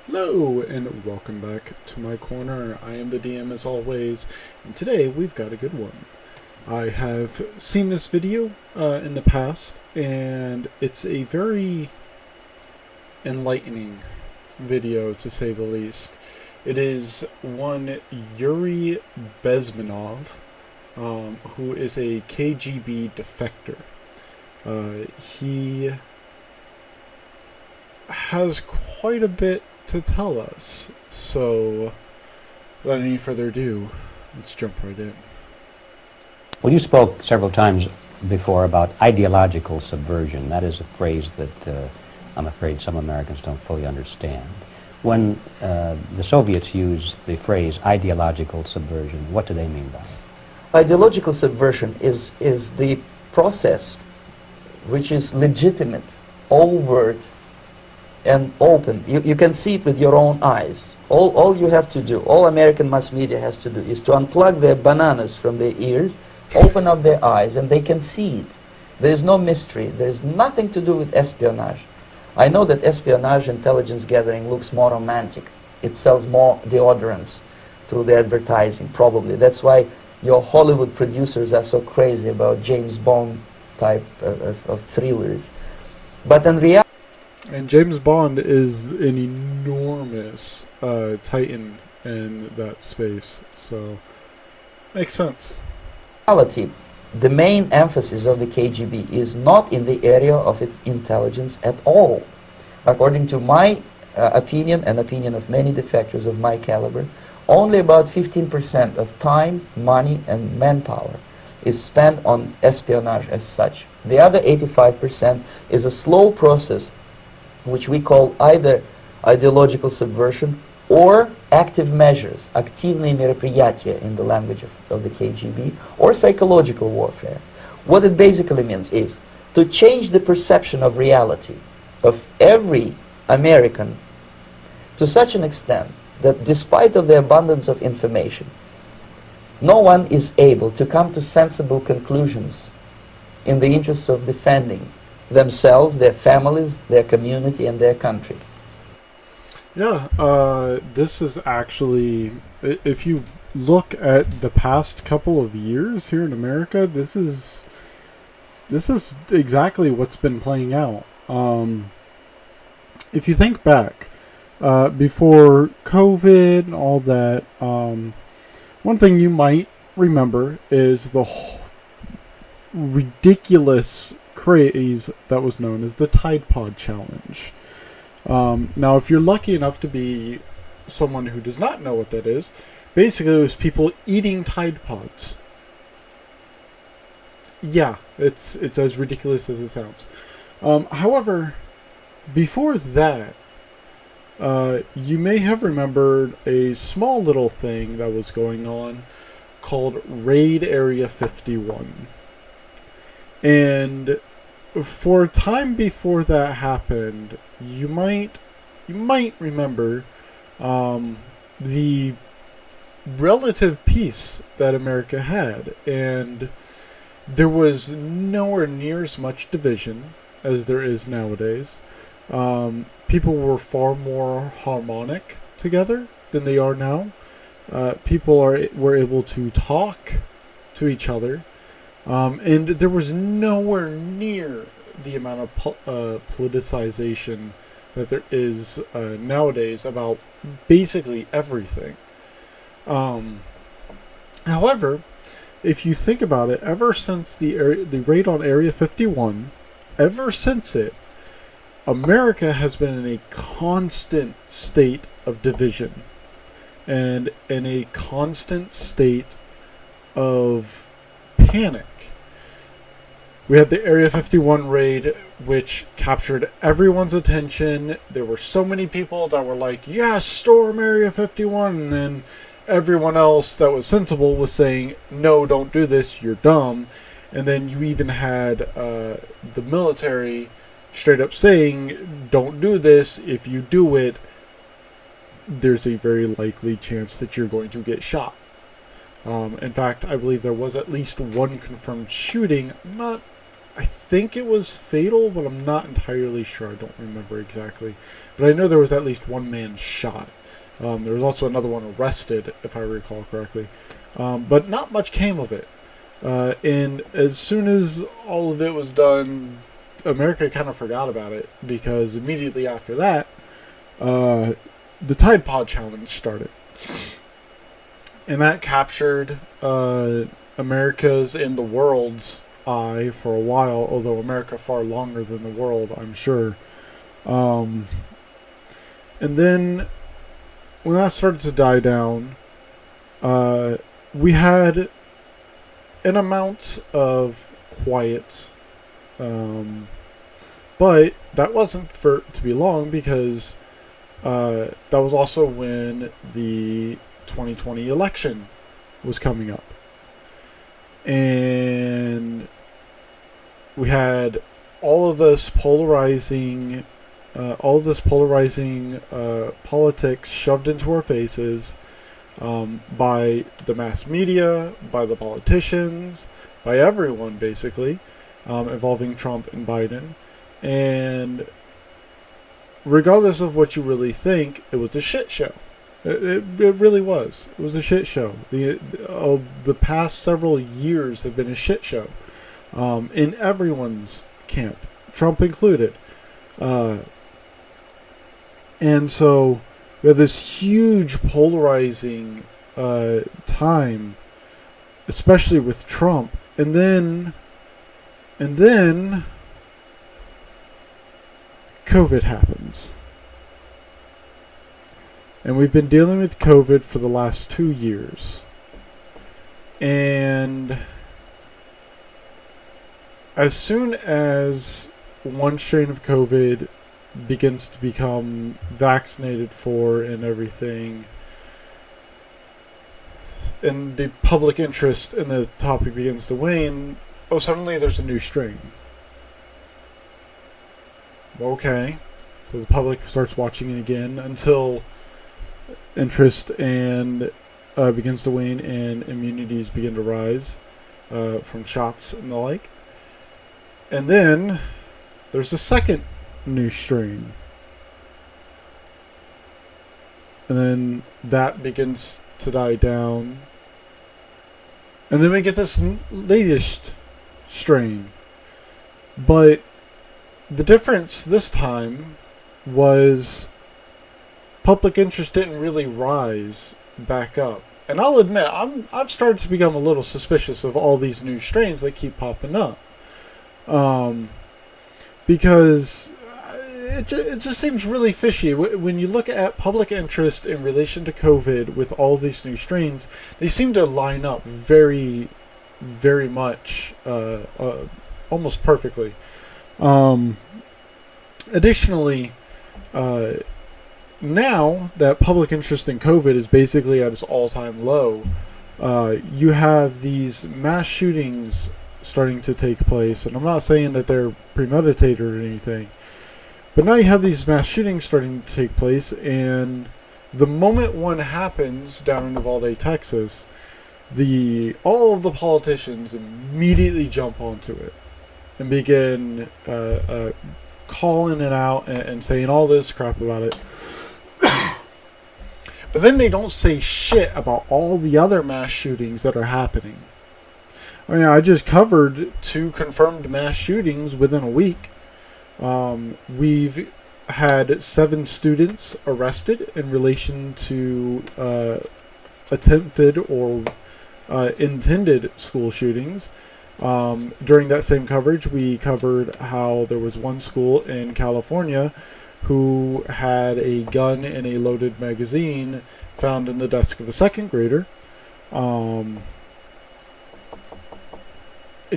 Hello and welcome back to my corner. I am the DM as always, and today we've got a good one. I have seen this video in the past, and it's a very enlightening video to say the least. It is one Yuri Bezmenov, who is a KGB defector. He has quite a bit to tell us, so without any further ado, let's jump right in. Well, you spoke several times before about ideological subversion. That is a phrase that I'm afraid some Americans don't fully understand. When the Soviets use the phrase ideological subversion, what do they mean by it? Ideological subversion is the process which is legitimate, overt, and open. You can see it with your own eyes. All you have to do, all American mass media has to do, is to unplug their bananas from their ears, open up their eyes, and they can see it. There is no mystery. There is nothing to do with espionage. I know that espionage intelligence gathering looks more romantic. It sells more deodorants through the advertising, probably. That's why your Hollywood producers are so crazy about James Bond type of thrillers. But in reality, And James Bond is an enormous titan in that space, so makes sense. the main emphasis of the KGB is not in the area of intelligence at all. According to my opinion and opinion of many defectors of my caliber, only about 15% of time, money, and manpower is spent on espionage as such. The other 85% is a slow process which we call either ideological subversion or active measures, активные мероприятия in the language of the KGB, or psychological warfare. What it basically means is to change the perception of reality of every American to such an extent that despite of the abundance of information, no one is able to come to sensible conclusions in the interests of defending themselves, their families, their community, and their country. Yeah, this is actually, if you look at the past couple of years here in America, this is exactly what's been playing out. If you think back, before COVID and all that, one thing you might remember is the ridiculous craze that was known as the Tide Pod Challenge. Now, if you're lucky enough to be someone who does not know what that is, basically it was people eating Tide Pods. Yeah, it's as ridiculous as it sounds. However, before that, you may have remembered a small little thing that was going on called Raid Area 51. And for a time before that happened, you might remember the relative peace that America had, and there was nowhere near as much division as there is nowadays. People were far more harmonic together than they are now. People were able to talk to each other. And there was nowhere near the amount of politicization that there is nowadays about basically everything. However, if you think about it, ever since the raid on Area 51, ever since it, America has been in a constant state of division and in a constant state of panic. We had the Area 51 raid, which captured everyone's attention. There were so many people that were like, yes, storm Area 51. And then everyone else that was sensible was saying, no, don't do this, you're dumb. And then you even had the military straight up saying, don't do this. If you do it, there's a very likely chance that you're going to get shot. In fact, I believe there was at least one confirmed shooting. I'm not I think it was fatal, but I'm not entirely sure. I don't remember exactly. But I know there was at least one man shot. There was also another one arrested, if I recall correctly. But not much came of it. And as soon as all of it was done, America kind of forgot about it, because immediately after that, the Tide Pod Challenge started. And that captured America's and the world's eye for a while, although America far longer than the world, I'm sure. And then when that started to die down, we had an amount of quiet, but that wasn't for to be long, because that was also when the 2020 election was coming up, and we had all of this polarizing politics shoved into our faces, by the mass media, by the politicians, by everyone basically, involving Trump and Biden. And regardless of what you really think, it was a shit show. It really was. It was a shit show. The past several years have been a shit show, in everyone's camp, Trump included. And so we had this huge polarizing time, especially with Trump. And then COVID happens. And we've been dealing with COVID for the last 2 years. And as soon as one strain of COVID begins to become vaccinated for and everything, and the public interest in the topic begins to wane, suddenly there's a new strain. Okay. So the public starts watching it again until interest and begins to wane and immunities begin to rise from shots and the like. And then there's a second new strain. And then that begins to die down. And then we get this latest strain. But the difference this time was public interest didn't really rise back up. And I'll admit, I've started to become a little suspicious of all these new strains that keep popping up. Because it just seems really fishy. When you look at public interest in relation to COVID with all these new strains, they seem to line up very, very much, almost perfectly. Additionally, now that public interest in COVID is basically at its all-time low, you have these mass shootings starting to take place. And I'm not saying that they're premeditated or anything, but now you have these mass shootings starting to take place, and the moment one happens down in Uvalde, Texas, all of the politicians immediately jump onto it and begin calling it out and saying all this crap about it. But then they don't say shit about all the other mass shootings that are happening. I mean, I just covered 2 confirmed mass shootings within a week. We've had 7 students arrested in relation to attempted or intended school shootings. During that same coverage, we covered how there was one school in California who had a gun and a loaded magazine found in the desk of a 2nd grader. And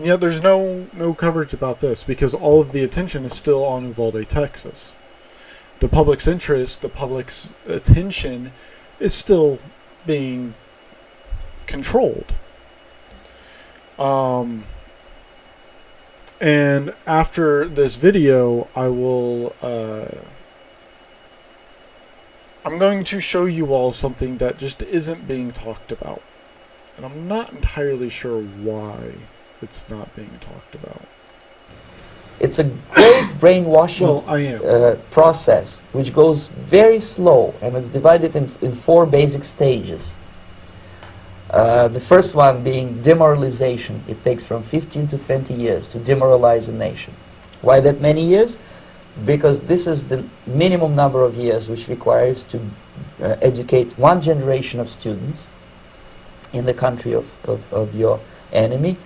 yet there's no coverage about this, because all of the attention is still on Uvalde, Texas. The public's interest, the public's attention is still being controlled. And after this video, I'm going to show you all something that just isn't being talked about. And I'm not entirely sure why it's not being talked about. It's a great brainwashing Well, I am. process, which goes very slow, and it's divided in 4 basic stages. The first one being demoralization. It takes from 15 to 20 years to demoralize a nation. Why that many years? Because this is the minimum number of years which requires to educate 1 generation of students in the country of your enemy,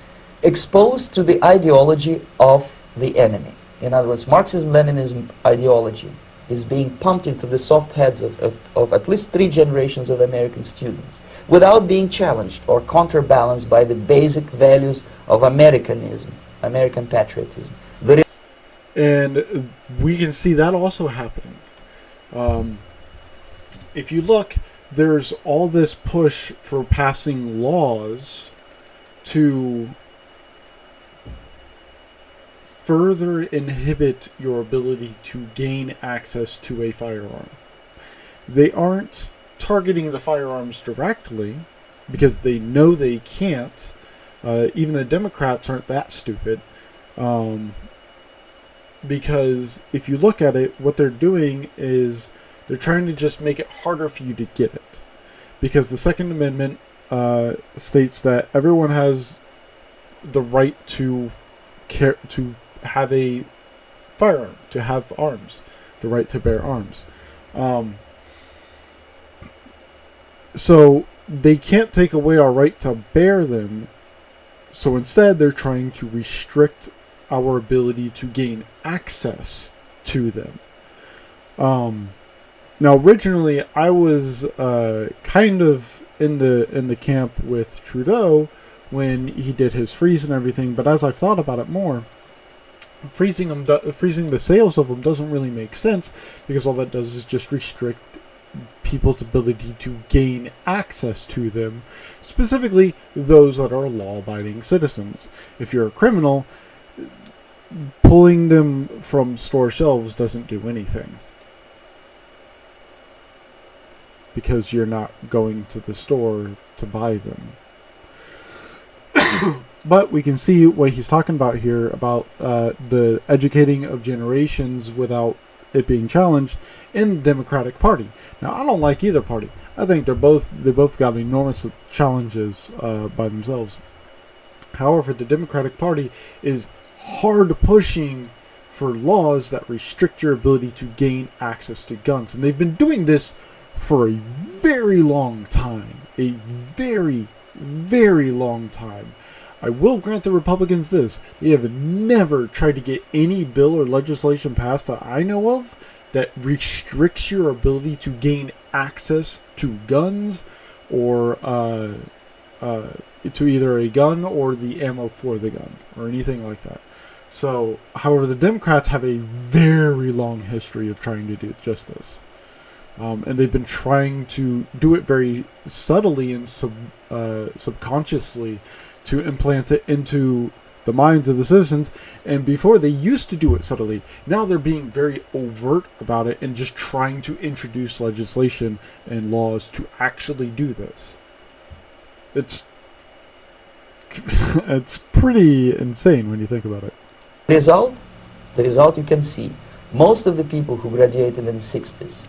exposed to the ideology of the enemy. In other words, Marxism-Leninism ideology is being pumped into the soft heads of at least 3 generations of American students without being challenged or counterbalanced by the basic values of Americanism, American patriotism. And we can see that also happening. If you look, there's all this push for passing laws to further inhibit your ability to gain access to a firearm. They aren't targeting the firearms directly because they know they can't. Even the Democrats aren't that stupid. Because if you look at it, what they're doing is they're trying to just make it harder for you to get it. Because the Second Amendment states that everyone has the right to have a firearm, to have arms, the right to bear arms. So they can't take away our right to bear them. So instead, they're trying to restrict our ability to gain access to them. Now, originally, I was kind of in the camp with Trudeau when he did his freeze and everything. But as I've thought about it more, freezing the sales of them doesn't really make sense, because all that does is just restrict people's ability to gain access to them, specifically those that are law-abiding citizens. If you're a criminal, pulling them from store shelves doesn't do anything, because you're not going to the store to buy them. But we can see what he's talking about here about the educating of generations without it being challenged in the Democratic Party. Now, I don't like either party. I think they both got enormous challenges by themselves. However, the Democratic Party is hard pushing for laws that restrict your ability to gain access to guns. And they've been doing this for a very long time. A very, very long time. I will grant the Republicans this. They have never tried to get any bill or legislation passed that I know of that restricts your ability to gain access to guns or to either a gun or the ammo for the gun or anything like that. So, however, the Democrats have a very long history of trying to do just this. And they've been trying to do it very subtly and subconsciously to implant it into the minds of the citizens. And before, they used to do it subtly. Now they're being very overt about it and just trying to introduce legislation and laws to actually do this. It's it's pretty insane when you think about it. The result you can see. Most of the people who graduated in the 60s,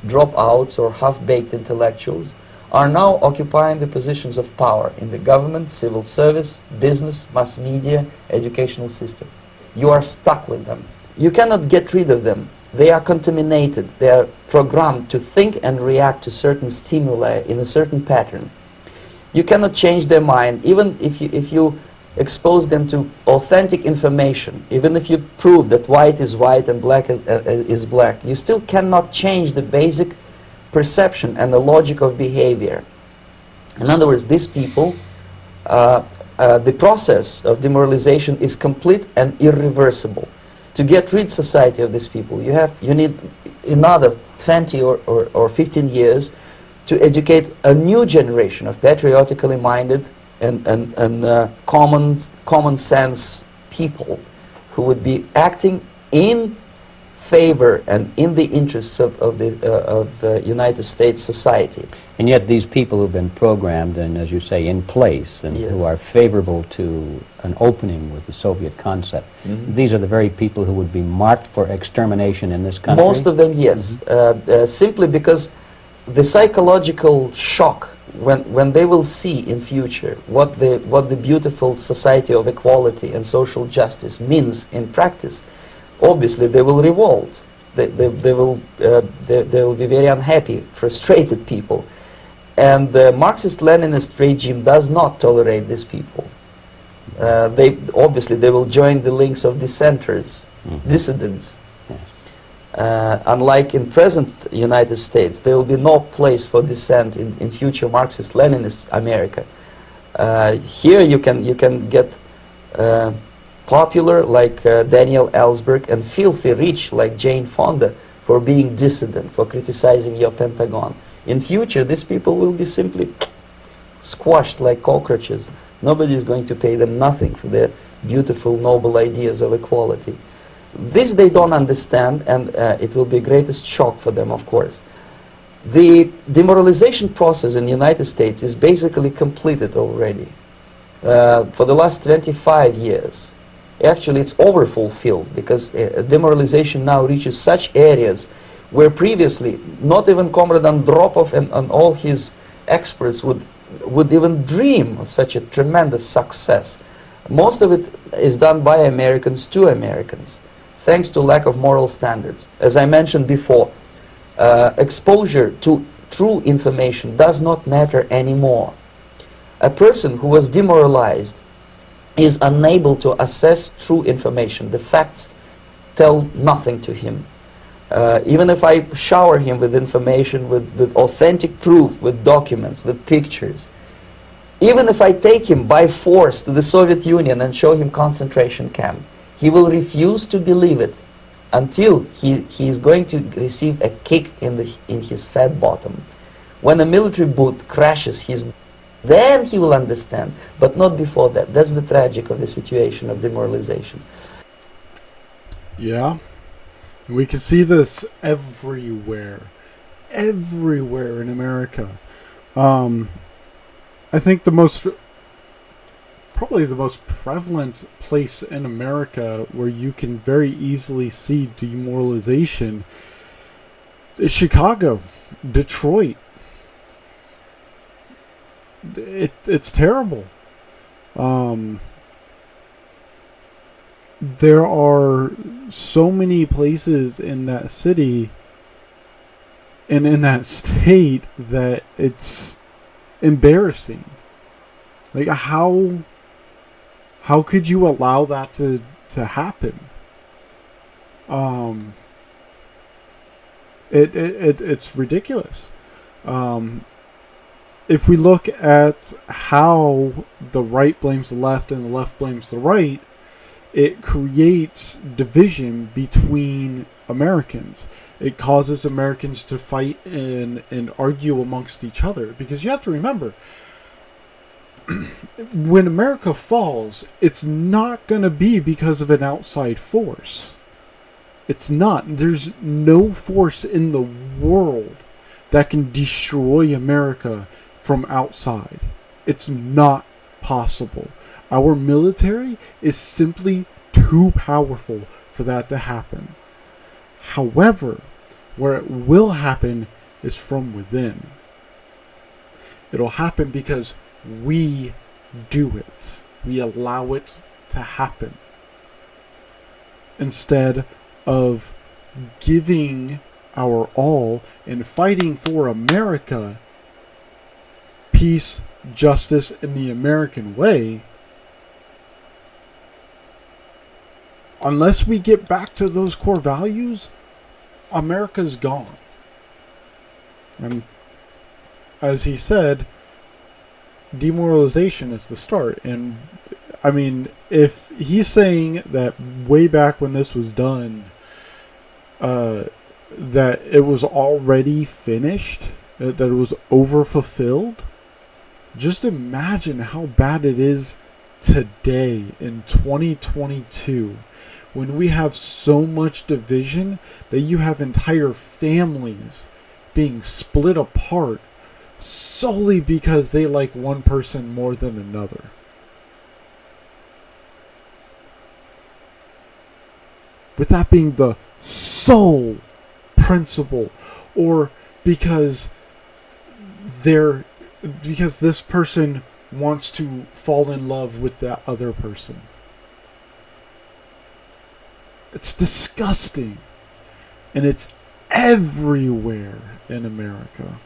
dropouts or half-baked intellectuals, are now occupying the positions of power in the government, civil service, business, mass media, educational system. You are stuck with them. You cannot get rid of them. They are contaminated. They are programmed to think and react to certain stimuli in a certain pattern. You cannot change their mind, even if you expose them to authentic information, even if you prove that white is white and black is black. You still cannot change the basic perception and the logic of behavior. In other words, these people, the process of demoralization is complete and irreversible. To get rid society of these people, you need another 20 or 15 years to educate a new generation of patriotically minded and common sense people who would be acting in favor and in the interests of the United States society. And yet these people who've been programmed and, as you say, in place, and Yes. who are favorable to an opening with the Soviet concept, these are the very people who would be marked for extermination in this country? Most of them, yes. Simply because the psychological shock when they will see in future what the beautiful society of equality and social justice means in practice, obviously they will revolt. They will be very unhappy, frustrated people. And the Marxist-Leninist regime does not tolerate these people. They will join the links of dissenters, dissidents. Unlike in present United States, there will be no place for dissent in future Marxist-Leninist America. Here you can get popular like Daniel Ellsberg and filthy rich like Jane Fonda for being dissident, for criticizing your Pentagon. In future, these people will be simply squashed like cockroaches. Nobody is going to pay them nothing for their beautiful, noble ideas of equality. This they don't understand, and it will be greatest shock for them, of course. The demoralization process in the United States is basically completed already. For the last 25 years. Actually, it's overfulfilled, because demoralization now reaches such areas where previously not even Comrade Andropov and all his experts would even dream of such a tremendous success. Most of it is done by Americans to Americans, thanks to lack of moral standards. As I mentioned before, exposure to true information does not matter anymore. A person who was demoralized is unable to assess true information. The facts tell nothing to him. Even if I shower him with information, with authentic proof, with documents, with pictures, even if I take him by force to the Soviet Union and show him concentration camp, he will refuse to believe it until he is going to receive a kick in his fat bottom. When a military boot crashes his, then he will understand, but not before that. That's the tragic of the situation of demoralization. Yeah. We can see this everywhere in America. I think probably the most prevalent place in America where you can very easily see demoralization is Chicago, Detroit. It's terrible. There are so many places in that city and in that state that it's embarrassing. Like, how could you allow that to happen? It's ridiculous. If we look at how the right blames the left and the left blames the right, it creates division between Americans. It causes Americans to fight and argue amongst each other. Because you have to remember, when America falls, it's not going to be because of an outside force. It's not. There's no force in the world that can destroy America from outside. It's not possible. Our military is simply too powerful for that to happen. However, where it will happen is from within. It'll happen because we do it. We allow it to happen. Instead of giving our all and fighting for America, peace, justice, in the American way, unless we get back to those core values, America's gone. And as he said, demoralization is the start. And I mean, if he's saying that way back when this was done, that it was already finished, that it was overfulfilled, just imagine how bad it is today in 2022, when we have so much division that you have entire families being split apart solely because they like one person more than another. With that being the sole principle, or because this person wants to fall in love with that other person. It's disgusting. And it's everywhere in America.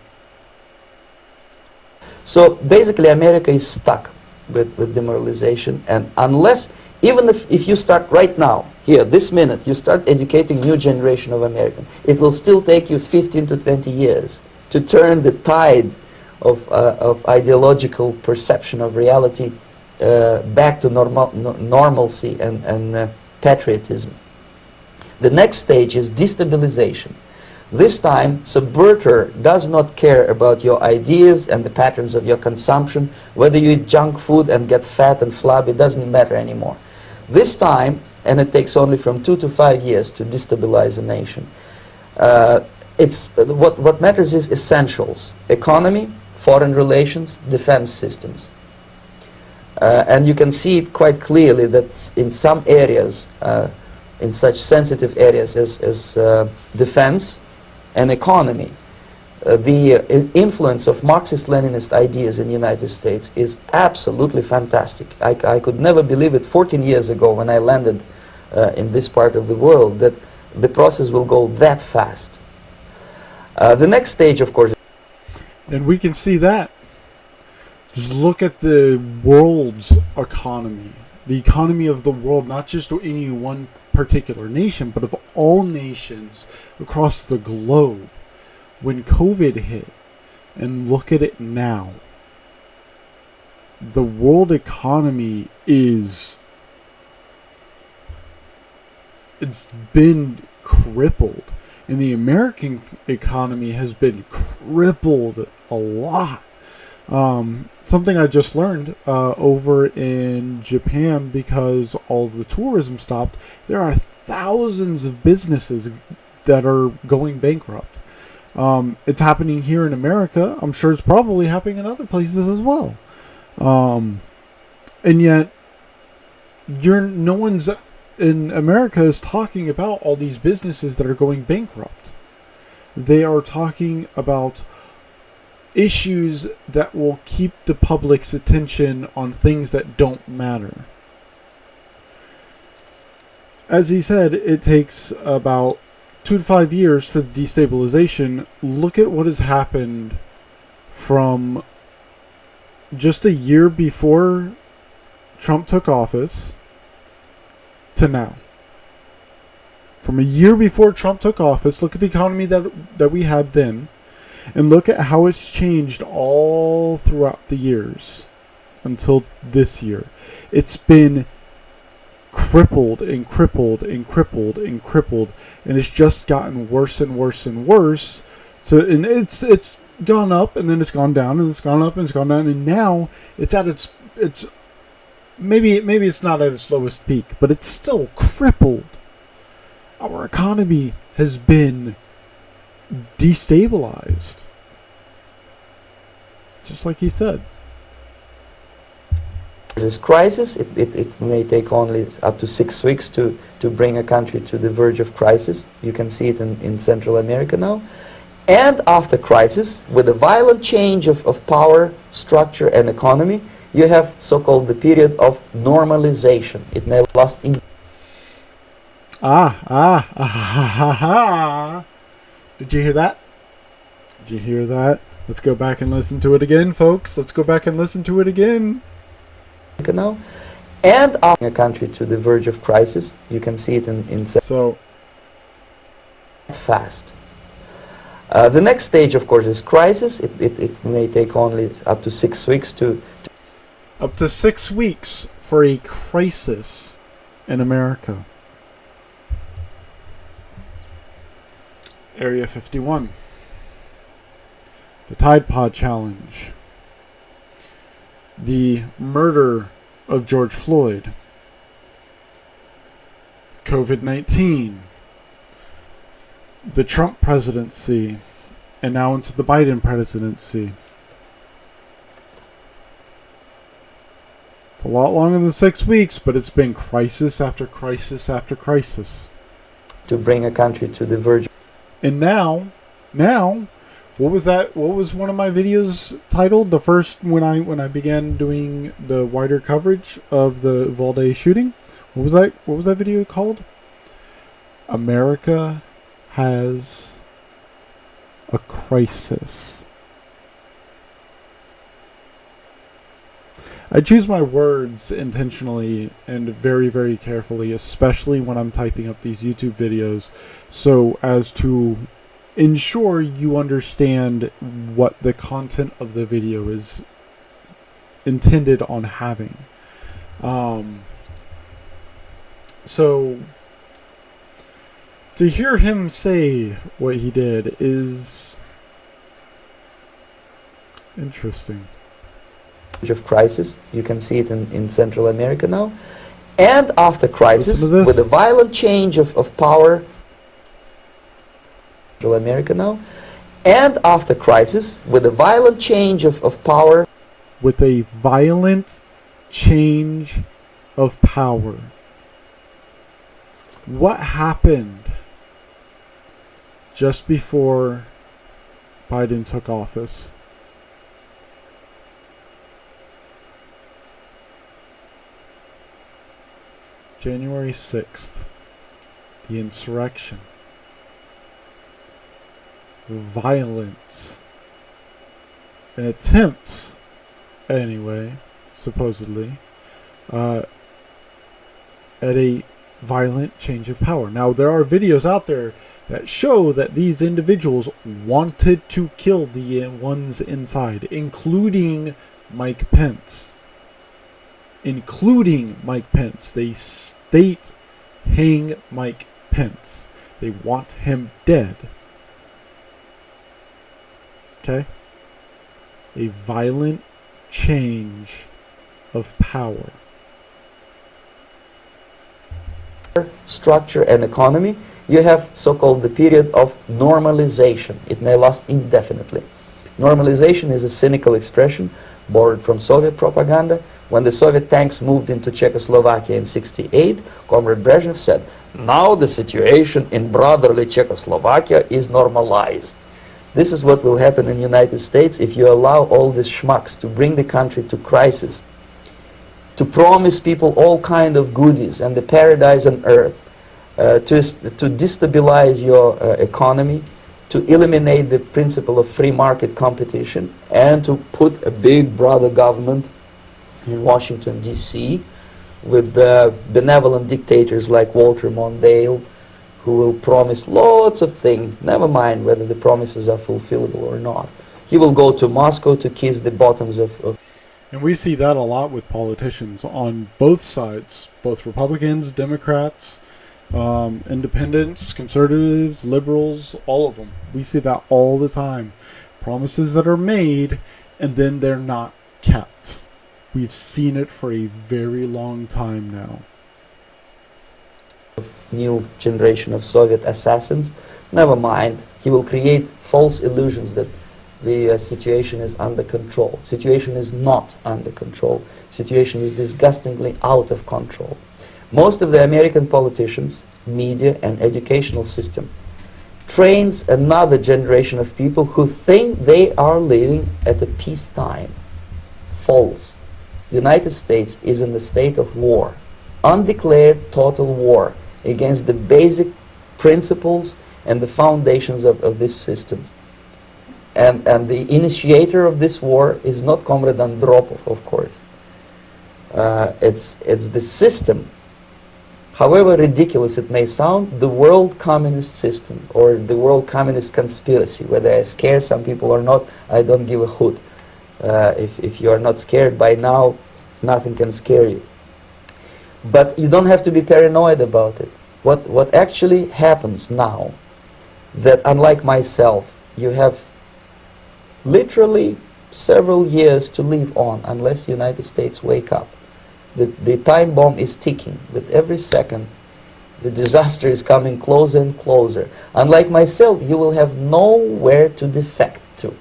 So basically America is stuck with demoralization, and unless, even if you start right now, here, this minute, you start educating new generation of Americans, it will still take you 15 to 20 years to turn the tide of ideological perception of reality back to normalcy and patriotism. The next stage is destabilization. This time, subverter does not care about your ideas and the patterns of your consumption. Whether you eat junk food and get fat and flabby, it doesn't matter anymore. This time, and it takes only from 2 to 5 years to destabilize a nation, what matters is essentials: economy, foreign relations, defense systems. And you can see it quite clearly that in some areas, in such sensitive areas as defense and economy, the influence of Marxist-Leninist ideas in the United States is absolutely fantastic. I could never believe it 14 years ago when I landed in this part of the world that the process will go that fast. The next stage, of course... And we can see that. Just look at the world's economy. The economy of the world, not just any one particular nation, but of all nations across the globe. When COVID hit, and look at it now, the world economy it's been crippled, and the American economy has been crippled a lot. Something I just learned over in Japan, because all of the tourism stopped, there are thousands of businesses that are going bankrupt. It's happening here in America. I'm sure it's probably happening in other places as well. And yet, no one's in America is talking about all these businesses that are going bankrupt. They are talking about issues that will keep the public's attention on things that don't matter. As he said, it takes about 2 to 5 years for the destabilization. Look at what has happened from just a year before Trump took office to now. From a year before Trump took office, look at the economy that we had then, and look at how it's changed all throughout the years until this year. It's been crippled and crippled and crippled and crippled, and it's just gotten worse and worse and worse. So, and it's gone up, and then it's gone down, and it's gone up, and it's gone down, and now it's at its maybe it's not at its lowest peak, but it's still crippled. Our economy has been destabilized, just like he said. This crisis, it may take only up to 6 weeks to bring a country to the verge of crisis. You can see it in Central America now. And after crisis, with a violent change of power, structure, and economy, you have so-called the period of normalization. It may last in... Did you hear that? Did you hear that? Let's go back and listen to it again, folks. Let's go back and listen to it again. Now, and a country to the verge of crisis. You can see it in so fast. The next stage, of course, is crisis. It may take only up to 6 weeks to up to 6 weeks for a crisis in America. Area 51. The Tide Pod Challenge. The murder of George Floyd. COVID-19, the Trump presidency, and now into the Biden presidency. It's a lot longer than 6 weeks, but it's been crisis after crisis after crisis. To bring a country to the verge. And now, what was that? What was one of my videos titled? The first when I began doing the wider coverage of the Uvalde shooting. What was that? What was that video called? America has a crisis. I choose my words intentionally and very, very carefully, especially when I'm typing up these YouTube videos, so as to ensure you understand what the content of the video is intended on having. So to hear him say what he did is interesting. Of crisis. You can see it in Central America now. And after crisis, with a violent change of power, Central America now. And after crisis, with a violent change of power. With a violent change of power. What happened just before Biden took office? January 6th, the insurrection, violence, an attempt, anyway, supposedly, at a violent change of power. Now, there are videos out there that show that these individuals wanted to kill the ones inside, including Mike Pence. They state hang Mike Pence. They want him dead. Okay? A violent change of power. Structure and economy, you have so-called the period of normalization. It may last indefinitely. Normalization is a cynical expression borrowed from Soviet propaganda. When the Soviet tanks moved into Czechoslovakia in '68, Comrade Brezhnev said, now the situation in brotherly Czechoslovakia is normalized. This is what will happen in the United States if you allow all these schmucks to bring the country to crisis, to promise people all kind of goodies and the paradise on earth, to destabilize your economy, to eliminate the principle of free market competition, and to put a big brother government in Washington, D.C., with benevolent dictators like Walter Mondale, who will promise lots of things, never mind whether the promises are fulfillable or not. He will go to Moscow to kiss the bottoms of And we see that a lot with politicians on both sides, both Republicans, Democrats, independents, conservatives, liberals, all of them. We see that all the time. Promises that are made and then they're not kept. We've seen it for a very long time now. New generation of Soviet assassins. Never mind. He will create false illusions that the situation is under control. Situation is not under control. Situation is disgustingly out of control. Most of the American politicians, media, and educational system trains another generation of people who think they are living at a peacetime. False. The United States is in the state of war, undeclared total war against the basic principles and the foundations of this system. And the initiator of this war is not Comrade Andropov, of course. It's the system. However ridiculous it may sound, the world communist system or the world communist conspiracy, whether I scare some people or not, I don't give a hoot. If you are not scared by now, nothing can scare you. But you don't have to be paranoid about it. What actually happens now, that unlike myself, you have literally several years to live on unless the United States wake up. The time bomb is ticking. With every second, The disaster is coming closer and closer. Unlike myself, you will have nowhere to defect to,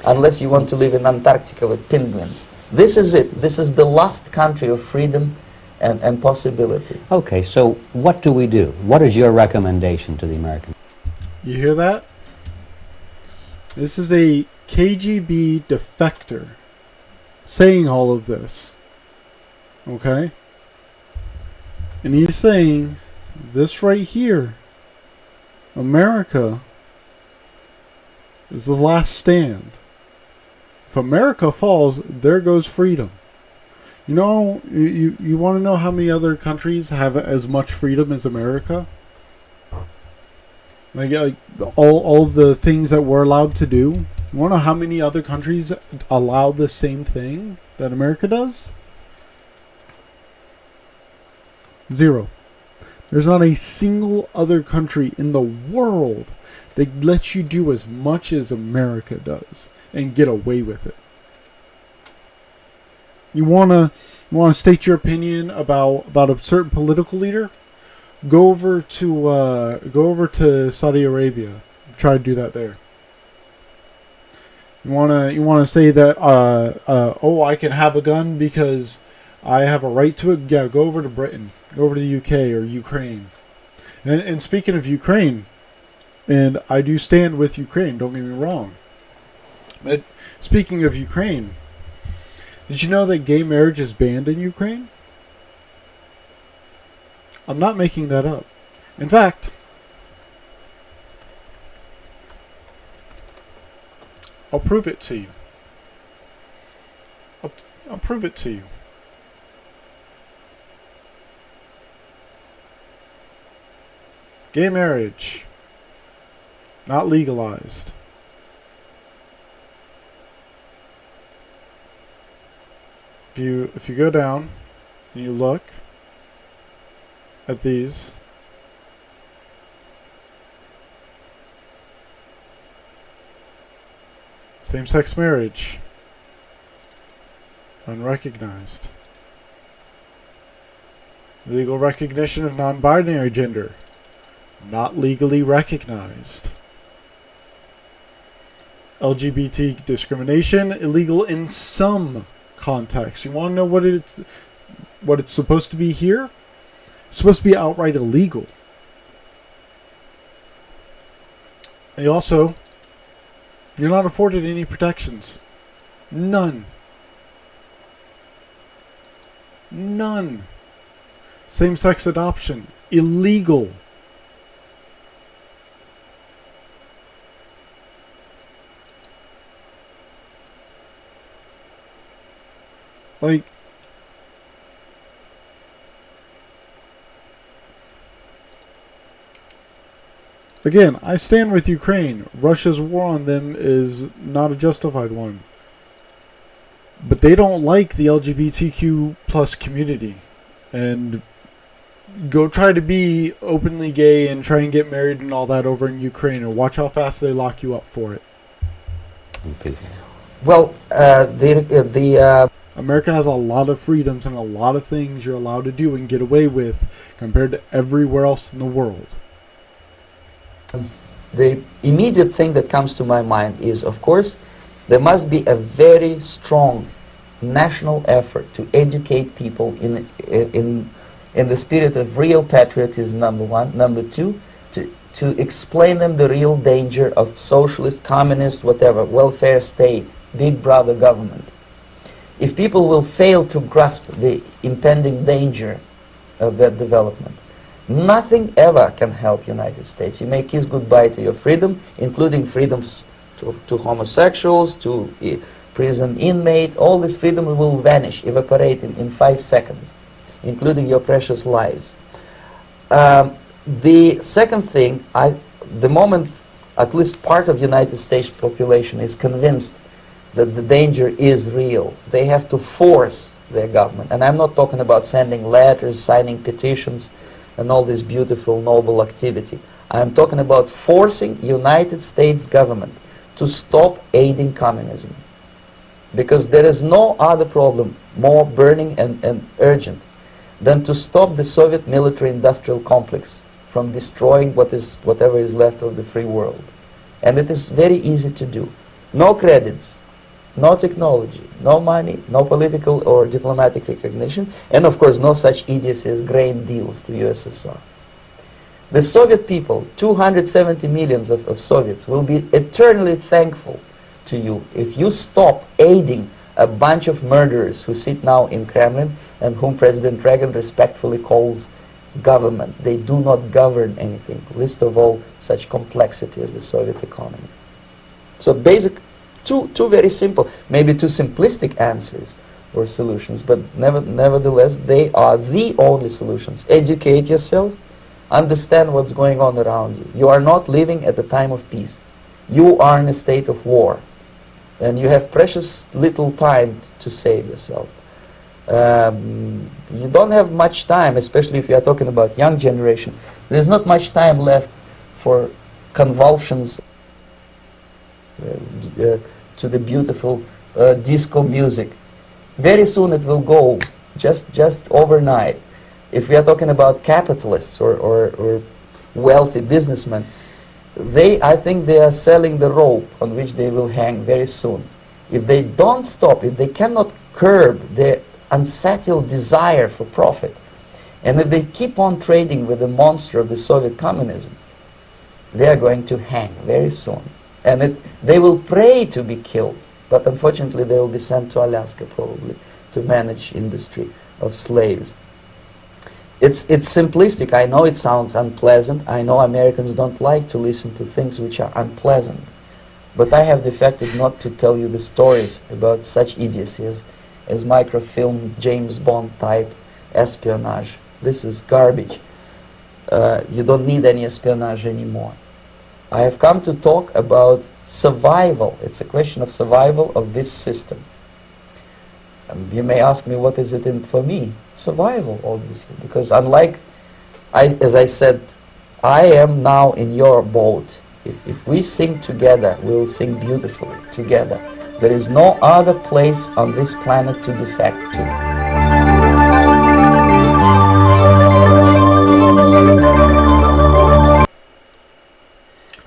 unless you want to live in Antarctica with penguins. This is it. This is the last country of freedom and possibility. Okay, so what do we do? What is your recommendation to the Americans? You hear that? This is a KGB defector saying all of this. Okay? And he's saying this right here, America is the last stand. If America falls, there goes freedom. You know, you want to know how many other countries have as much freedom as America? Like all of the things that we're allowed to do. You want to know how many other countries allow the same thing that America does? 0. There's not a single other country in the world that lets you do as much as America does and get away with it. You wanna state your opinion about a certain political leader? Go over to Saudi Arabia. Try to do that there. You wanna say that oh, I can have a gun because I have a right to it. Yeah, go over to Britain. Go over to the UK or Ukraine. And speaking of Ukraine, and I do stand with Ukraine, don't get me wrong. But speaking of Ukraine, did you know that gay marriage is banned in Ukraine? I'm not making that up. In fact, I'll prove it to you. I'll prove it to you. Gay marriage, not legalized. If you go down and you look at these, same-sex marriage, unrecognized. Legal recognition of non-binary gender, not legally recognized. LGBT discrimination, illegal in some contexts. You want to know what it's supposed to be here? It's supposed to be outright illegal. And also, you're not afforded any protections. None. None. Same-sex adoption, illegal. Like, again, I stand with Ukraine. Russia's war on them is not a justified one. But they don't like the LGBTQ plus community. And go try to be openly gay and try and get married and all that over in Ukraine, and watch how fast they lock you up for it. Well, America has a lot of freedoms and a lot of things you're allowed to do and get away with compared to everywhere else in the world. The immediate thing that comes to my mind is, of course, there must be a very strong national effort to educate people in the spirit of real patriotism, number one. Number two, to explain them the real danger of socialist, communist, whatever, welfare state, big brother government. If people will fail to grasp the impending danger of that development, nothing ever can help United States. You may kiss goodbye to your freedom, including freedoms to homosexuals, to prison inmate. All this freedom will vanish, evaporate in 5 seconds, including your precious lives. The second thing, the moment at least part of United States population is convinced that the danger is real, they have to force their government. And I'm not talking about sending letters, signing petitions, and all this beautiful, noble activity. I'm talking about forcing United States government to stop aiding communism. Because there is no other problem more burning and urgent than to stop the Soviet military-industrial complex from destroying whatever is left of the free world. And it is very easy to do. No credits, no technology, no money, no political or diplomatic recognition, and of course no such idiocy as grain deals to USSR. The Soviet people, 270 millions of Soviets, will be eternally thankful to you if you stop aiding a bunch of murderers who sit now in Kremlin and whom President Reagan respectfully calls government. They do not govern anything, least of all such complexity as the Soviet economy. So two very simple, maybe too simplistic answers or solutions, but nevertheless they are the only solutions. Educate yourself, understand what's going on around you. You are not living at a time of peace. You are in a state of war, and you have precious little time to save yourself. You don't have much time, especially if you are talking about young generation. There's not much time left for convulsions to the beautiful disco music. Very soon it will go, just overnight. If we are talking about capitalists or wealthy businessmen, I think they are selling the rope on which they will hang very soon. If they don't stop, if they cannot curb their unsettled desire for profit, and if they keep on trading with the monster of the Soviet communism, they are going to hang very soon. And they will pray to be killed, but unfortunately they will be sent to Alaska probably to manage industry of slaves. It's simplistic. I know it sounds unpleasant. I know Americans don't like to listen to things which are unpleasant. But I have defected not to tell you the stories about such idiocy as microfilm, James Bond type espionage. This is garbage. You don't need any espionage anymore. I have come to talk about survival. It's a question of survival of this system. You may ask me, what is it in for me? Survival, obviously, because unlike, as I said, I am now in your boat. If we sing together, we'll sing beautifully together. There is no other place on this planet to defect to.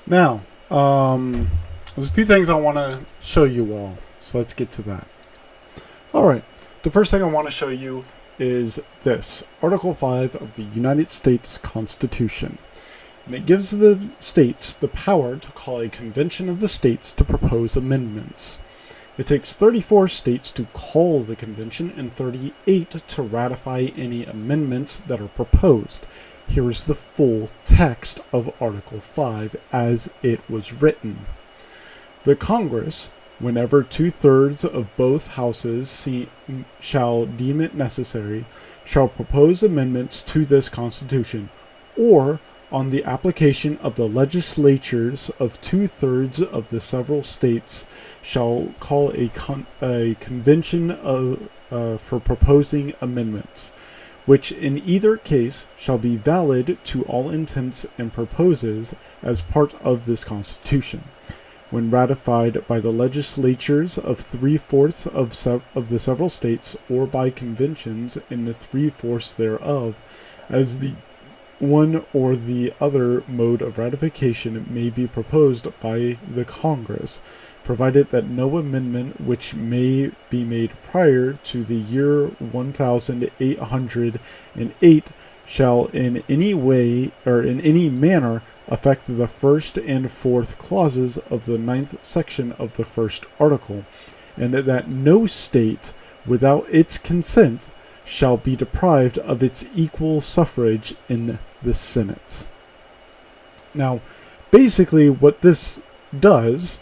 Now, there's a few things I want to show you all, so let's get to that. Alright, the first thing I want to show you is this, Article 5 of the United States Constitution. And it gives the states the power to call a convention of the states to propose amendments. It takes 34 states to call the convention and 38 to ratify any amendments that are proposed. Here is the full text of Article 5 as it was written. The Congress, whenever 2/3 of both houses shall deem it necessary, shall propose amendments to this Constitution, or on the application of the legislatures of 2/3 of the several states, shall call a convention for proposing amendments, which in either case shall be valid to all intents and purposes as part of this Constitution, when ratified by the legislatures of 3/4 of the several states, or by conventions in the 3/4 thereof, as the one or the other mode of ratification may be proposed by the Congress, provided that no amendment which may be made prior to the year 1808 shall in any way or in any manner affect the first and fourth clauses of the 9th section of the first article, and that no state without its consent shall be deprived of its equal suffrage in the Senate. Now, basically what this does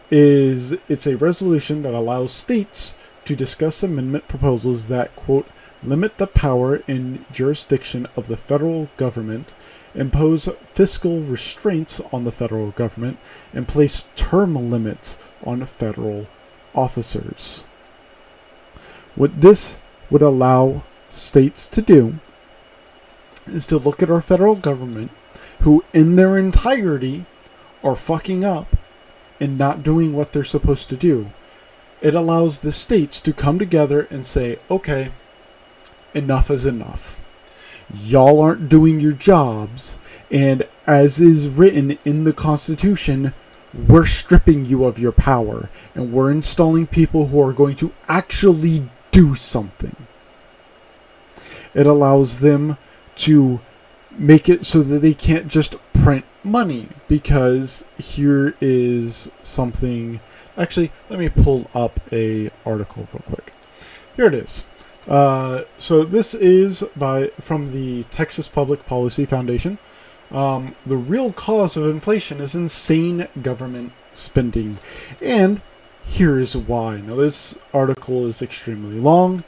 is it's a resolution that allows states to discuss amendment proposals that, quote, limit the power and jurisdiction of the federal government, impose fiscal restraints on the federal government, and place term limits on federal officers. What this would allow states to do is to look at our federal government, who in their entirety are fucking up and not doing what they're supposed to do. It allows the states to come together and say, okay, enough is enough. Y'all aren't doing your jobs, and as is written in the Constitution, we're stripping you of your power, and we're installing people who are going to actually do something. It allows them to make it so that they can't just print money, because here is something. Actually, let me pull up a article real quick. Here it is. So this is from the Texas Public Policy Foundation. The real cause of inflation is insane government spending, and here is why. Now, this article is extremely long.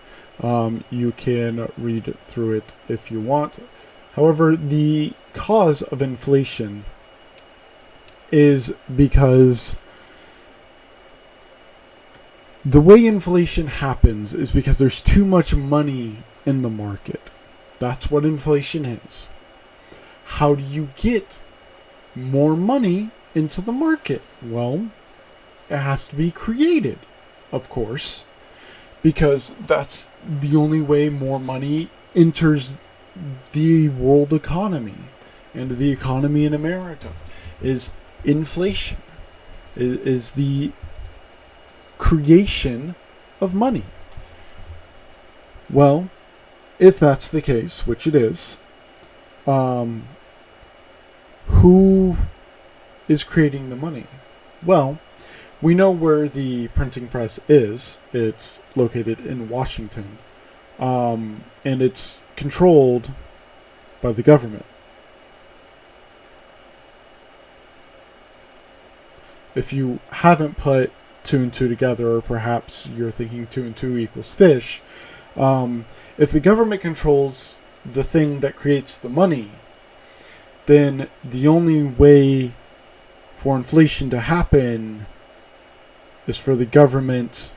You can read through it if you want. However, the cause of inflation is because the way inflation happens is because there's too much money in the market. That's what inflation is. How do you get more money into the market? Well, it has to be created, of course, because that's the only way more money enters the world economy and the economy in America is inflation, is the creation of money. Well, if that's the case, which it is, who is creating the money? Well, we know where the printing press is. It's located in Washington, and it's controlled by the government. If you haven't put two and two together, or perhaps you're thinking 2 and 2 equals fish, if the government controls the thing that creates the money, then the only way for inflation to happen is for the government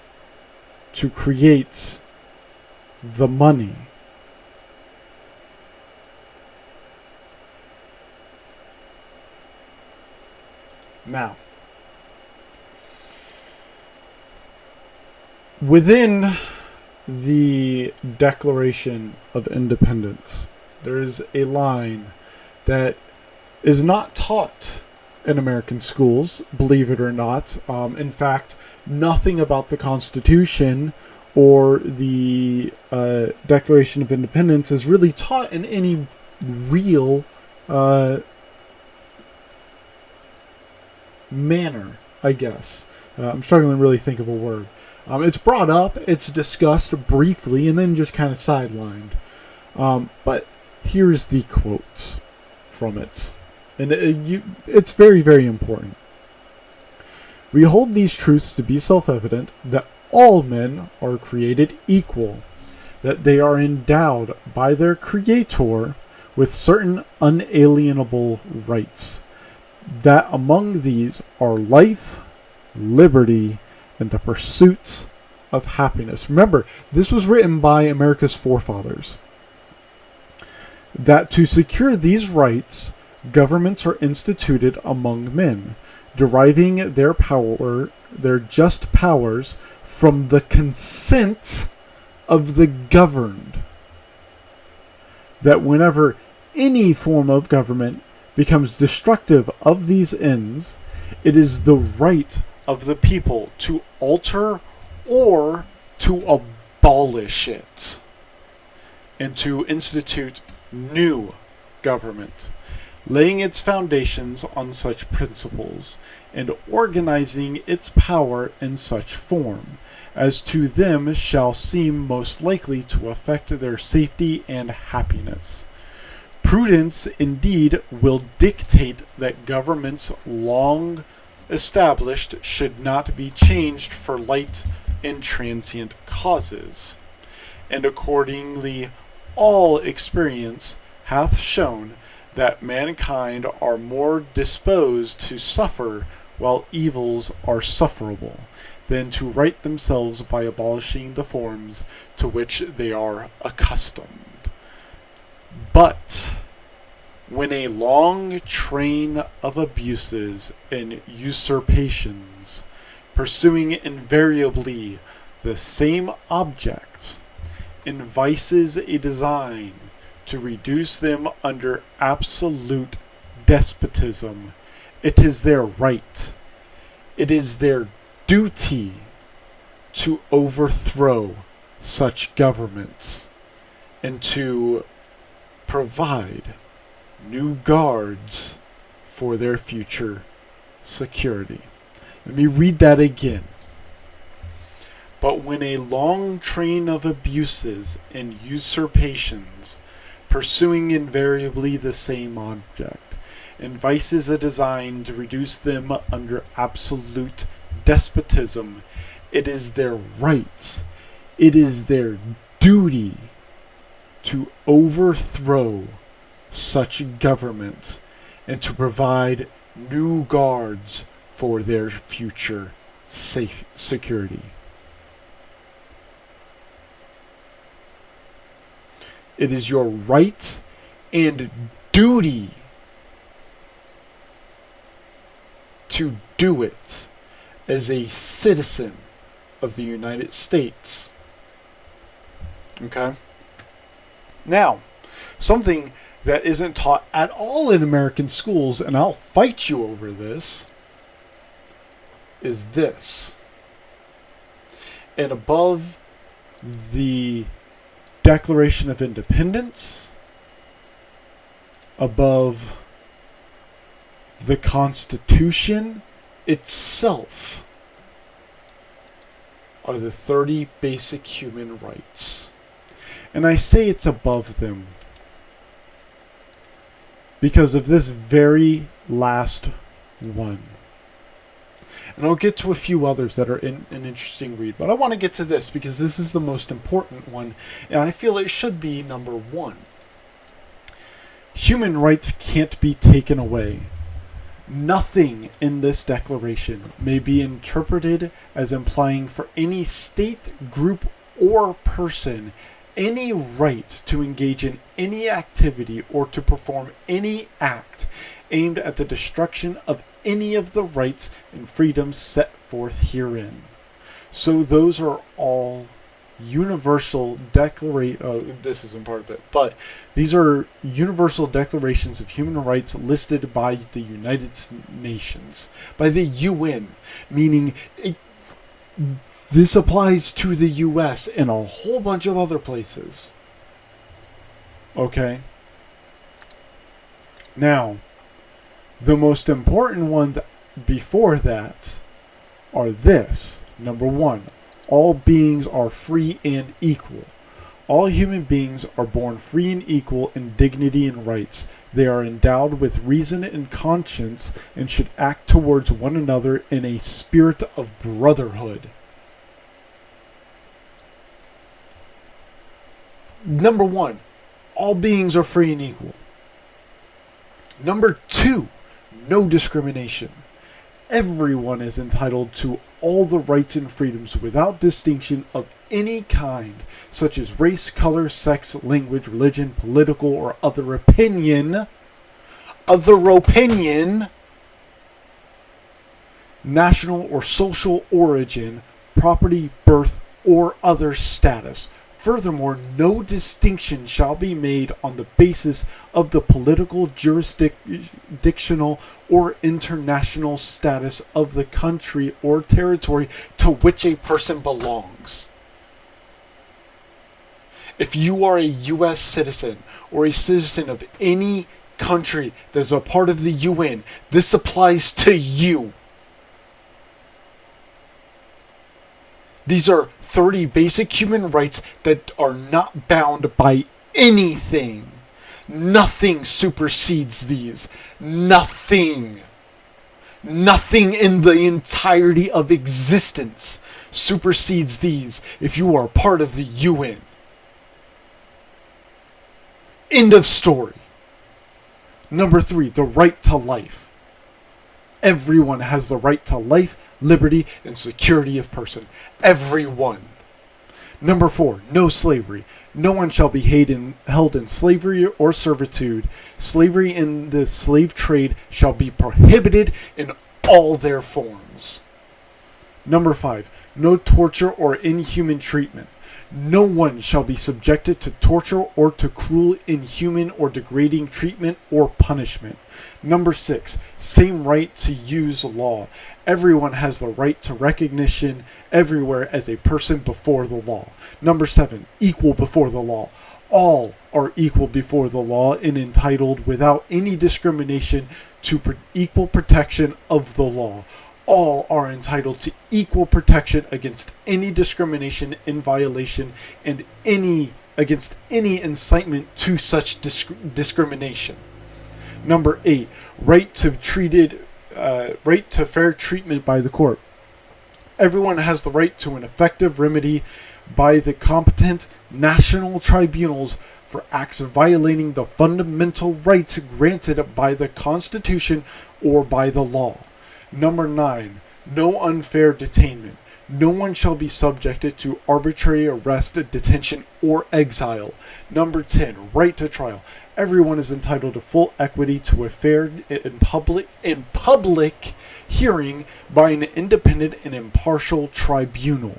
to create the money. Now, within the Declaration of Independence, there is a line that is not taught in American schools, believe it or not. In fact, nothing about the Constitution or the Declaration of Independence is really taught in any real manner, I guess. I'm struggling to really think of a word. It's brought up, it's discussed briefly, and then just kind of sidelined. But here's the quotes from it. And it's very, very important. We hold these truths to be self-evident, that all men are created equal, that they are endowed by their Creator with certain unalienable rights, that among these are life, liberty, and the pursuit of happiness. Remember, this was written by America's forefathers. That to secure these rights, governments are instituted among men, deriving their power, their just powers, from the consent of the governed. That whenever any form of government becomes destructive of these ends, it is the right of the people to alter or to abolish it, and to institute new government, laying its foundations on such principles, and organizing its power in such form, as to them shall seem most likely to affect their safety and happiness. Prudence, indeed, will dictate that governments long established should not be changed for light and transient causes, and accordingly all experience hath shown that mankind are more disposed to suffer while evils are sufferable, than to right themselves by abolishing the forms to which they are accustomed. But when a long train of abuses and usurpations, pursuing invariably the same object, and vices a design to reduce them under absolute despotism. It is their right. It is their duty to overthrow such governments and to provide new guards for their future security. Let me read that again. But when a long train of abuses and usurpations, pursuing invariably the same object, and vices a design to reduce them under absolute despotism, it is their right, it is their duty to overthrow such government and to provide new guards for their future safe security. It is your right and duty to do it as a citizen of the United States. Okay? Now, something that isn't taught at all in American schools, and I'll fight you over this, is this. And above the Declaration of Independence, above the Constitution itself, are the 30 basic human rights. And I say it's above them because of this very last one. And I'll get to a few others that are an interesting read, but I want to get to this because this is the most important one, and I feel it should be number one. Human rights can't be taken away. Nothing in this declaration may be interpreted as implying for any state, group, or person any right to engage in any activity or to perform any act aimed at the destruction of any of the rights and freedoms set forth herein. So those are all universal this isn't part of it, but these are universal declarations of human rights listed by the United Nations, by the UN, meaning this applies to the US and a whole bunch of other places. Okay? Now, the most important ones before that are this. Number one, all beings are free and equal. All human beings are born free and equal in dignity and rights. They are endowed with reason and conscience and should act towards one another in a spirit of brotherhood. Number one, all beings are free and equal. Number two, no discrimination. Everyone is entitled to all the rights and freedoms without distinction of any kind, such as race, color, sex, language, religion, political, or other opinion, national or social origin, property, birth, or other status. Furthermore, no distinction shall be made on the basis of the political, jurisdictional, or international status of the country or territory to which a person belongs. If you are a U.S. citizen or a citizen of any country that's a part of the UN, this applies to you. These are 30 basic human rights that are not bound by anything. Nothing supersedes these. Nothing. Nothing in the entirety of existence supersedes these if you are part of the UN. End of story. Number 3, the right to life. Everyone has the right to life, liberty, and security of person. Everyone. Number 4, no slavery. No one shall be held in slavery or servitude. Slavery in the slave trade shall be prohibited in all their forms. Number 5, no torture or inhuman treatment. No one shall be subjected to torture or to cruel, inhuman, or degrading treatment or punishment. Number 6, same right to use law. Everyone has the right to recognition everywhere as a person before the law. Number 7, equal before the law. All are equal before the law and entitled without any discrimination to equal protection of the law. All are entitled to equal protection against any discrimination in violation and against any incitement to such discrimination. Number 8, right to fair treatment by the court. Everyone has the right to an effective remedy by the competent national tribunals for acts violating the fundamental rights granted by the Constitution or by the law. Number 9, no unfair detainment. No one shall be subjected to arbitrary arrest, detention, or exile. Number 10, right to trial. Everyone is entitled to full equity to a fair and public hearing by an independent and impartial tribunal.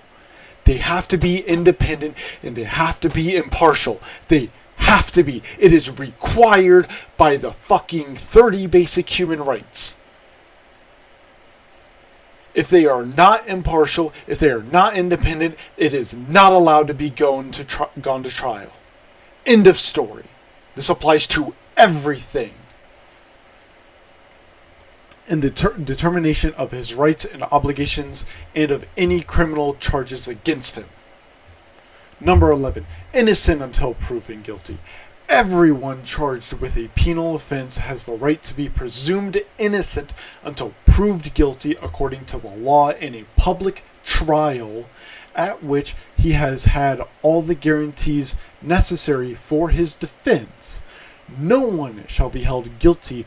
They have to be independent and they have to be impartial. They have to be. It is required by the fucking 30 basic human rights. If they are not impartial, if they are not independent, it is not allowed to be gone to trial. End of story. This applies to everything. And the determination of his rights and obligations and of any criminal charges against him. Number 11, innocent until proven guilty. Everyone charged with a penal offense has the right to be presumed innocent until proved guilty according to the law in a public trial at which he has had all the guarantees necessary for his defense. No one shall be held guilty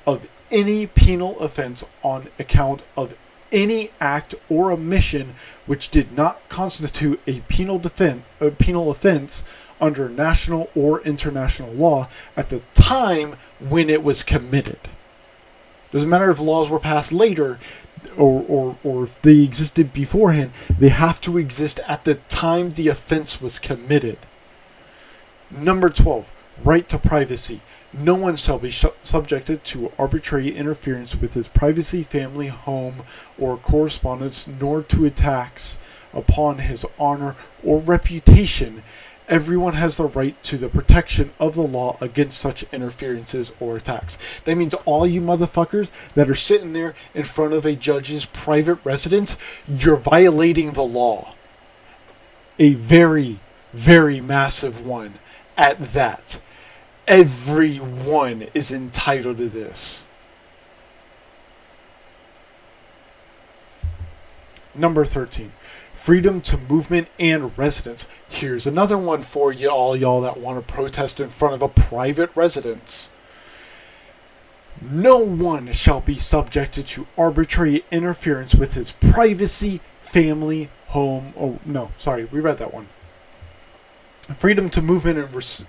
of any penal offense on account of any act or omission which did not constitute a penal offense under national or international law at the time when it was committed. Doesn't matter if laws were passed later or if they existed beforehand, they have to exist at the time the offense was committed. Number 12, right to privacy. No one shall be subjected to arbitrary interference with his privacy, family, home, or correspondence, nor to attacks upon his honor or reputation. Everyone has the right to the protection of the law against such interferences or attacks. That means all you motherfuckers that are sitting there in front of a judge's private residence, you're violating the law. A very, very massive one at that. Everyone is entitled to this. Number 13. Freedom to movement and residence. Here's another one for y'all that want to protest in front of a private residence. No one shall be subjected to arbitrary interference with his privacy, family, home. Oh, no, sorry, we read that one. Freedom to movement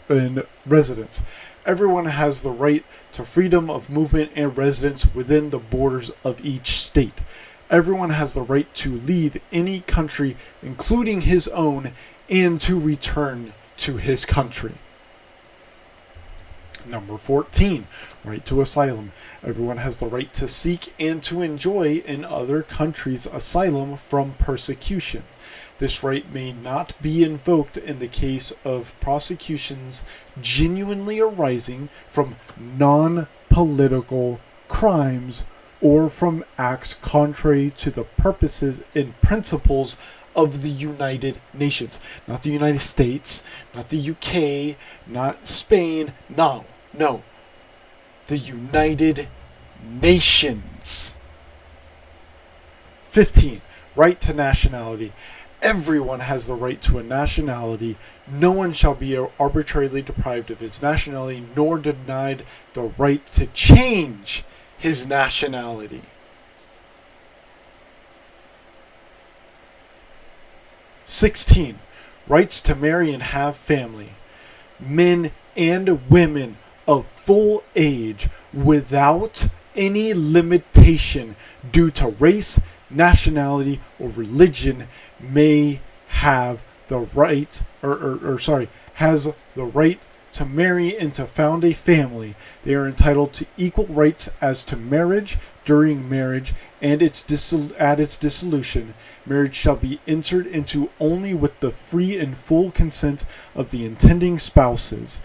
and residence. Everyone has the right to freedom of movement and residence within the borders of each state. Everyone has the right to leave any country, including his own, and to return to his country. Number 14, right to asylum. Everyone has the right to seek and to enjoy in other countries asylum from persecution. This right may not be invoked in the case of prosecutions genuinely arising from non-political crimes or from acts contrary to the purposes and principles of the United Nations. Not the United States, not the UK, not Spain, no. The United Nations. 15. Right to nationality. Everyone has the right to a nationality. No one shall be arbitrarily deprived of his nationality, nor denied the right to change his nationality. 16. Rights to marry and have family. Men and women of full age without any limitation due to race, nationality, or religion may have the right, has the right to marry and to found a family. They are entitled to equal rights as to marriage, during marriage, and at its dissolution. Marriage shall be entered into only with the free and full consent of the intending spouses.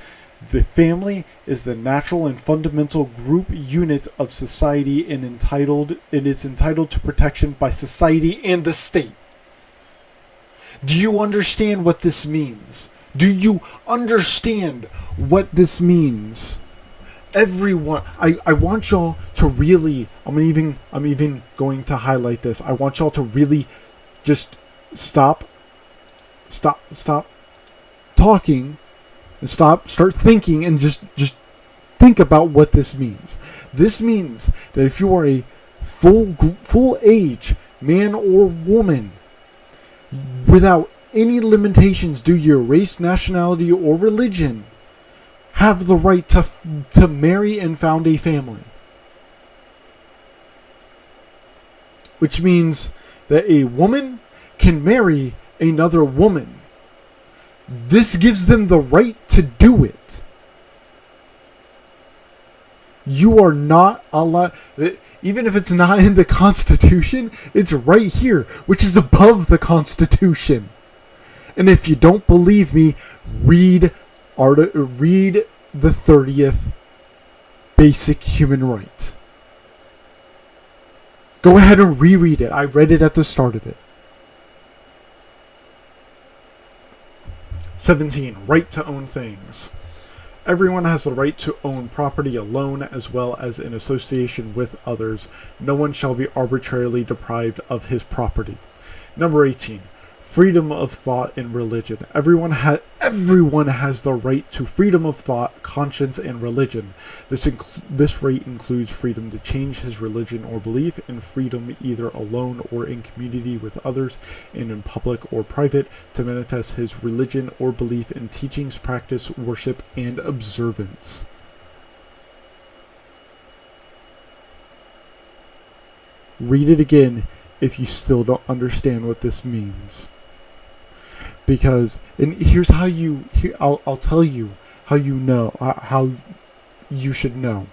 The family is the natural and fundamental group unit of society and is entitled to protection by society and the state. Do you understand what this means? Do you understand what this means? Everyone, I want y'all to really, I'm even going to highlight this. I want y'all to really just stop talking and start thinking and just think about what this means. This means that if you are a full age man or woman, without any limitations due to your race, nationality, or religion, have the right to marry and found a family. Which means that a woman can marry another woman. This gives them the right to do it. You are not allowed, even if it's not in the Constitution, it's right here, which is above the Constitution. And if you don't believe me, read the 30th Basic Human Right. Go ahead and reread it. I read it at the start of it. 17. Right to own things. Everyone has the right to own property alone as well as in association with others. No one shall be arbitrarily deprived of his property. Number 18. Freedom of thought and religion. Everyone has the right to freedom of thought, conscience, and religion. This right includes freedom to change his religion or belief, and freedom either alone or in community with others, and in public or private, to manifest his religion or belief in teachings, practice, worship, and observance. Read it again if you still don't understand what this means. Because, and here's how I'll tell you how you know, how you should know.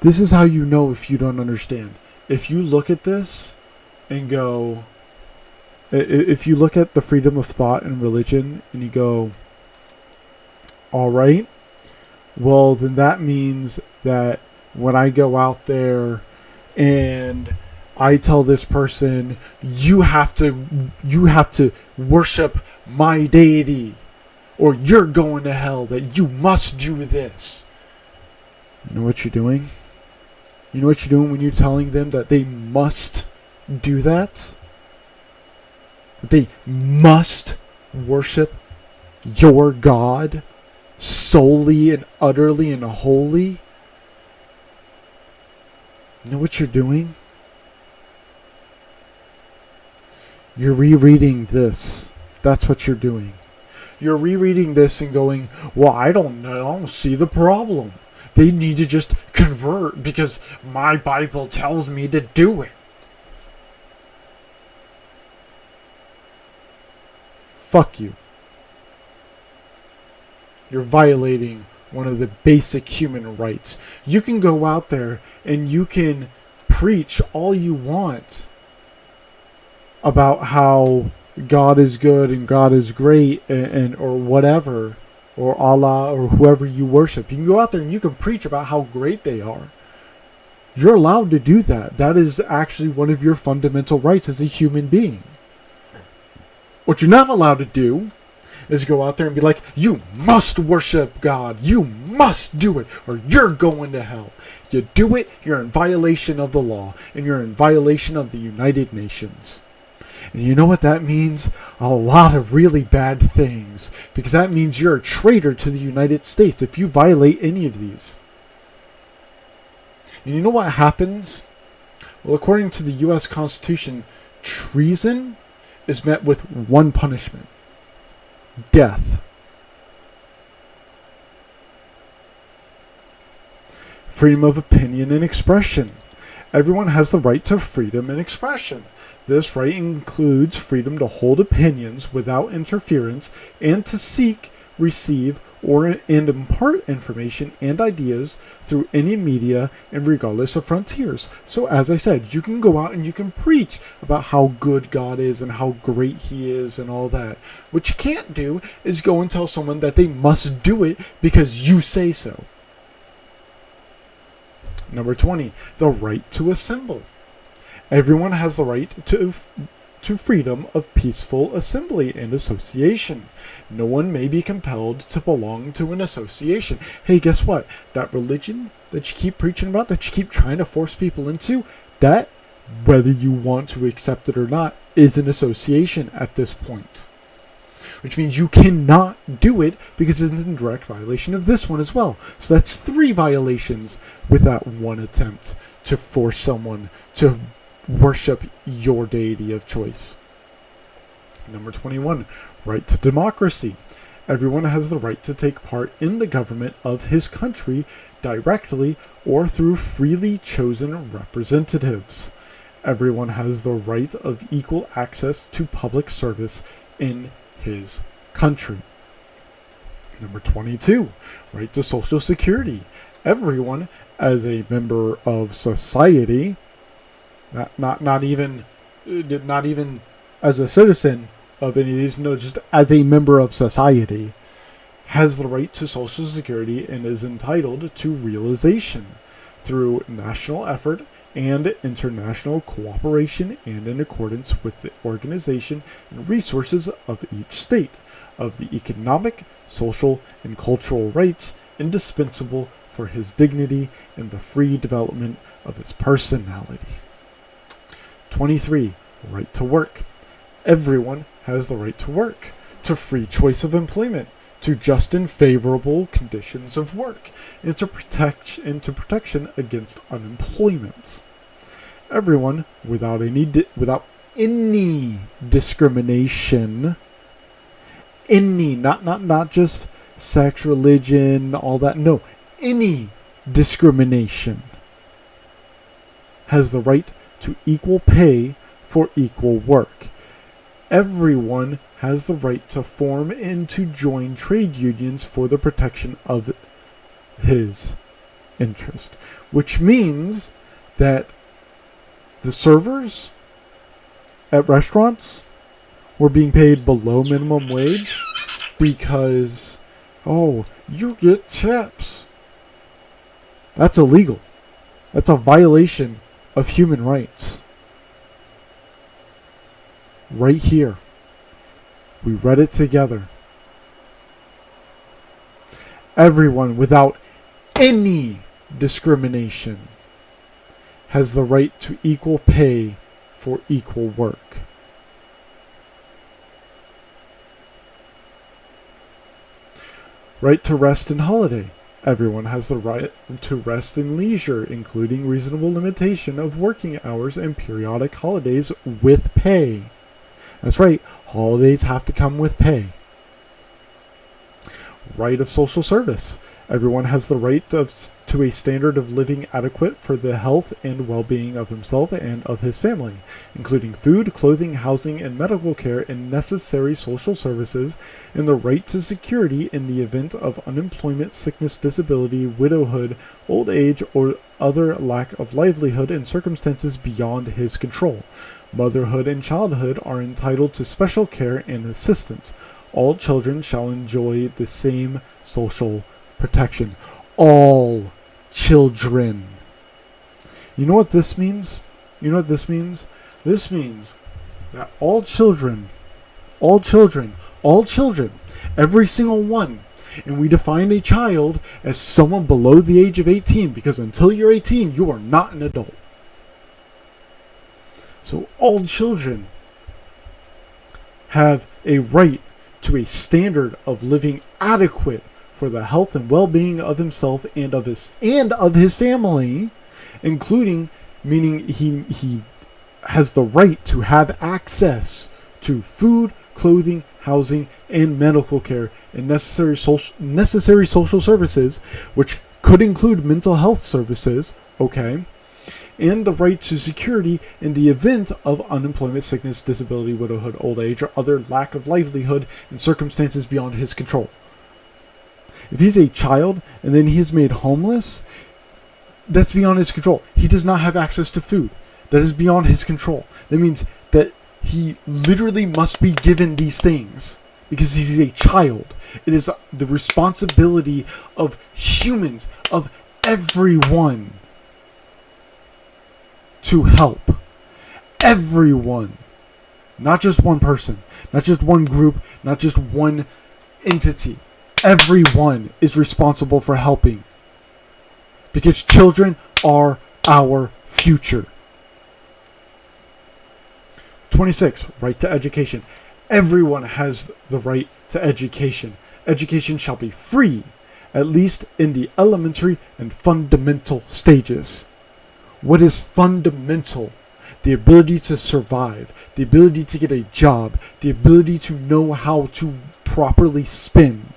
This is how you know if you don't understand. If you look at this and go, if you look at the freedom of thought and religion and you go, all right, well, then that means that when I go out there and I tell this person, you have to worship my deity, or you're going to hell, that you must do this. You know what you're doing? You know what you're doing when you're telling them that they must do that? That they must worship your God solely and utterly and wholly? You know what you're doing? You're rereading this. That's what you're doing. You're rereading this and going, well, I don't see the problem. They need to just convert because my Bible tells me to do it. Fuck you. You're violating one of the basic human rights. You can go out there and you can preach all you want about how God is good and God is great and or whatever, or Allah or whoever you worship. You can go out there and you can preach about how great they are. You're allowed to do that. That is actually one of your fundamental rights as a human being. What you're not allowed to do is go out there and be like, you must worship God. You must do it or you're going to hell. You do it, you're in violation of the law and you're in violation of the United Nations. And you know what that means? A lot of really bad things. Because that means you're a traitor to the United States if you violate any of these. And you know what happens? Well, according to the U.S. Constitution, treason is met with one punishment: death. Freedom of opinion and expression. Everyone has the right to freedom and expression. This right includes freedom to hold opinions without interference and to seek, receive, and impart information and ideas through any media and regardless of frontiers. So as I said, you can go out and you can preach about how good God is and how great he is and all that. What you can't do is go and tell someone that they must do it because you say so. Number 20, the right to assemble. Everyone has the right to freedom of peaceful assembly and association. No one may be compelled to belong to an association. Hey, guess what? That religion that you keep preaching about, that you keep trying to force people into, that, whether you want to accept it or not, is an association at this point. Which means you cannot do it because it's in direct violation of this one as well. So that's 3 violations with that one attempt to force someone to worship your deity of choice. Number 21, right to democracy. Everyone has the right to take part in the government of his country directly or through freely chosen representatives. Everyone has the right of equal access to public service in his country. Number 22, right to Social Security. Everyone, as a member of society, not even as a citizen of any of these, no, just as a member of society, has the right to Social Security and is entitled to realization through national effort and international cooperation and in accordance with the organization and resources of each state, of the economic, social, and cultural rights indispensable for his dignity and the free development of his personality. 23. Right to work. Everyone has the right to work, to free choice of employment, to just and favorable conditions of work, and to protection against unemployment. Everyone, without any discrimination, not just sex, religion, all that. No, any discrimination has the right to equal pay for equal work. Everyone has the right to form and to join trade unions for the protection of his interest, which means that the servers at restaurants were being paid below minimum wage because, oh, you get tips. That's illegal. That's a violation of human rights. Right here. We read it together. Everyone, without any discrimination, has the right to equal pay for equal work. Right to rest and holiday. Everyone has the right to rest and leisure, including reasonable limitation of working hours and periodic holidays with pay. That's right, holidays have to come with pay. Right of social service. Everyone has the right to a standard of living adequate for the health and well-being of himself and of his family, including food, clothing, housing, and medical care and necessary social services, and the right to security in the event of unemployment, sickness, disability, widowhood, old age, or other lack of livelihood in circumstances beyond his control. Motherhood and childhood are entitled to special care and assistance. All children shall enjoy the same social protection. All children. You know what this means? This means that all children, every single one, and we define a child as someone below the age of 18, because until you're 18, you are not an adult. So all children have a right to a standard of living adequate for the health and well-being of himself and of his family, including, meaning he has the right to have access to food, clothing, housing, and medical care and necessary social services, which could include mental health services, okay? and the right to security in the event of unemployment, sickness, disability, widowhood, old age, or other lack of livelihood in circumstances beyond his control. If he's a child and then he is made homeless, that's beyond his control. He does not have access to food. That is beyond his control. That means that he literally must be given these things because he's a child. It is the responsibility of humans, of everyone, to help. Everyone. Not just one person, not just one group, not just one entity. Everyone is responsible for helping. Because children are our future. 26. Right to education. Everyone has the right to education. Education shall be free, at least in the elementary and fundamental stages. What is fundamental? The ability to survive, the ability to get a job, the ability to know how to properly spin,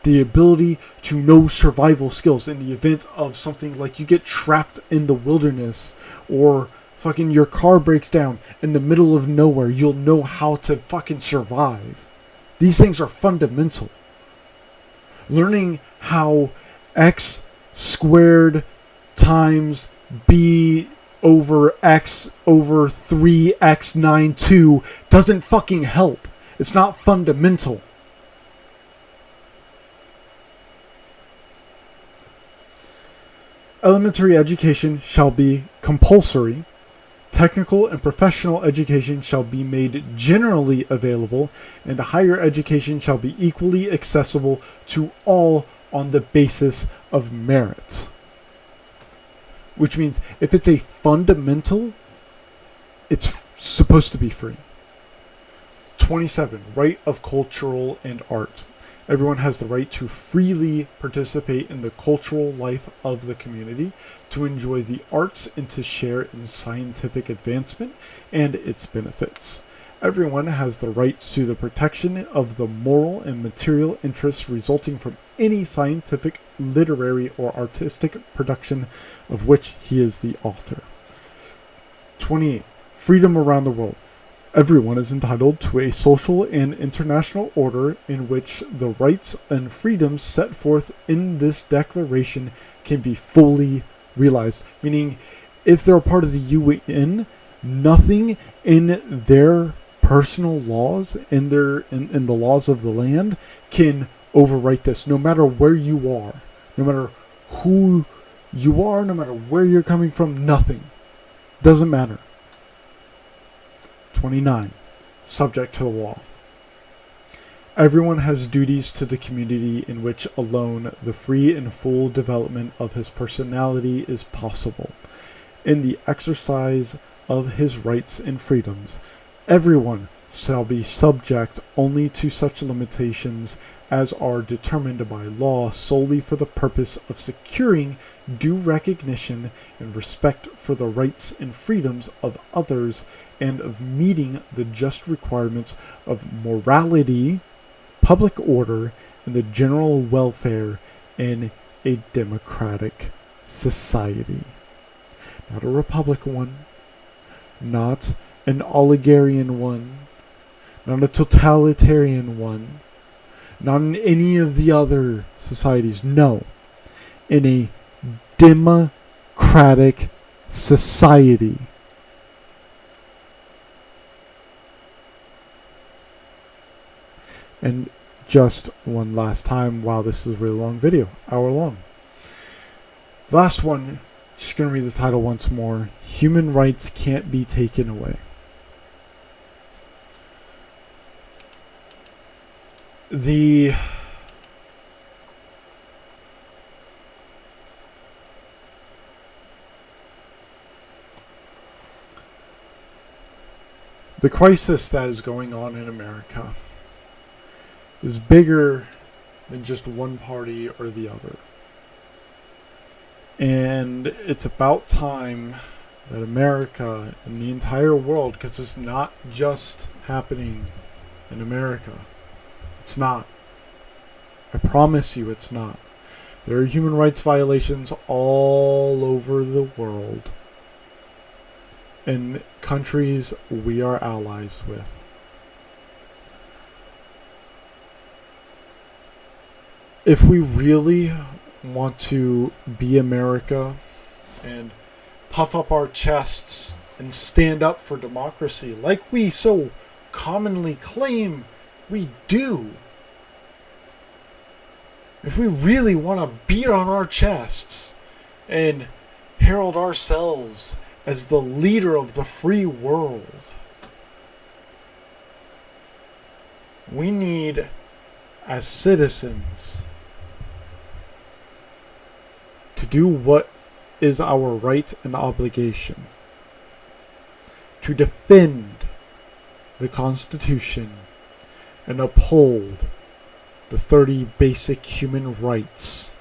the ability to know survival skills in the event of something like you get trapped in the wilderness or fucking your car breaks down in the middle of nowhere. You'll know how to fucking survive. These things are fundamental. Learning how x squared times b over x over 3x92 doesn't fucking help. It's not fundamental. Elementary education shall be compulsory. Technical and professional education shall be made generally available, and higher education shall be equally accessible to all on the basis of merit. Which means if it's a fundamental, it's supposed to be free. 27. Right of cultural and art. Everyone has the right to freely participate in the cultural life of the community, to enjoy the arts, and to share in scientific advancement and its benefits. Everyone has the right to the protection of the moral and material interests resulting from any scientific, literary, or artistic production of which he is the author. 28. Freedom around the world. Everyone is entitled to a social and international order in which the rights and freedoms set forth in this declaration can be fully realized. Meaning, if they're a part of the UN, nothing in their personal laws, in the laws of the land, can overwrite this. No matter where you are, no matter who you are, no matter where you're coming from, nothing. Doesn't matter. 29. Subject to the law. Everyone has duties to the community in which alone the free and full development of his personality is possible. In the exercise of his rights and freedoms, everyone shall be subject only to such limitations as are determined by law solely for the purpose of securing due recognition and respect for the rights and freedoms of others and of meeting the just requirements of morality, public order, and the general welfare in a democratic society. Not a republican one, not an oligarian one, not a totalitarian one, not in any of the other societies. No. In a democratic society. And just one last time, wow, this is a really long video, hour long. The last one, just going to read the title once more. Human rights can't be taken away. The crisis that is going on in America is bigger than just one party or the other. And it's about time that America and the entire world, because it's not just happening in America. It's not. I promise you it's not. There are human rights violations all over the world. and countries we are allies with. If we really want to be America and puff up our chests and stand up for democracy like we so commonly claim we do, if we really want to beat on our chests and herald ourselves as the leader of the free world, we need, as citizens, to do what is our right and obligation: to defend the Constitution and uphold the 30 basic human rights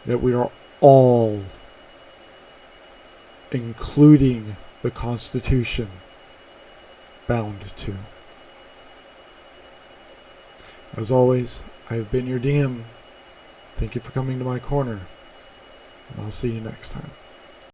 that we are all, including the Constitution, bound to. As always, I have been your DM. Thank you for coming to my corner, and I'll see you next time.